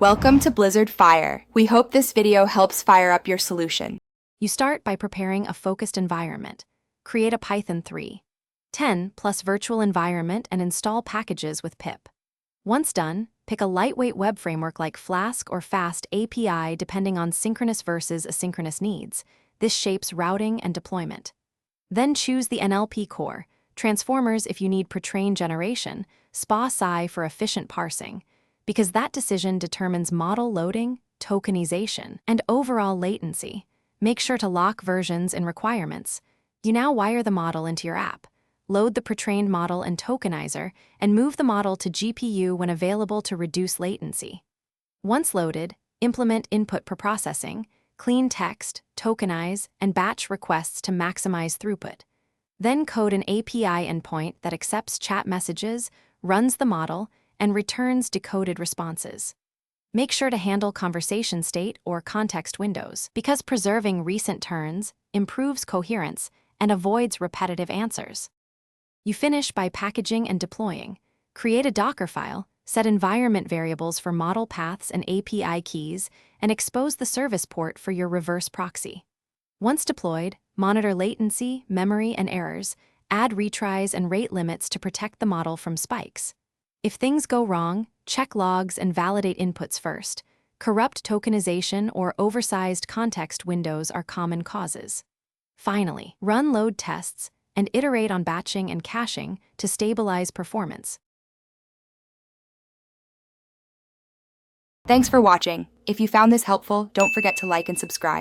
Welcome to Blizzard Fire. We hope this video helps fire up your solution. You start by preparing a focused environment. Create a Python 3.10 plus virtual environment and install packages with pip. Once done, pick a lightweight web framework like Flask or Fast API depending on synchronous versus asynchronous needs. This shapes routing and deployment. Then choose the NLP core, transformers if you need pre-trained generation, SPA-SCI for efficient parsing, because that decision determines model loading, tokenization, and overall latency. Make sure to lock versions and requirements. You now wire the model into your app, load the pre-trained model and tokenizer, and move the model to GPU when available to reduce latency. Once loaded, implement input preprocessing, clean text, tokenize, and batch requests to maximize throughput. Then code an API endpoint that accepts chat messages, runs the model, and returns decoded responses. Make sure to handle conversation state or context windows, because preserving recent turns improves coherence and avoids repetitive answers. You finish by packaging and deploying. Create a Docker file, set environment variables for model paths and API keys, and expose the service port for your reverse proxy. Once deployed, monitor latency, memory, and errors, add retries and rate limits to protect the model from spikes. If things go wrong, check logs and validate inputs first. Corrupt tokenization or oversized context windows are common causes. Finally, run load tests and iterate on batching and caching to stabilize performance. Thanks for watching. If you found this helpful, don't forget to like and subscribe.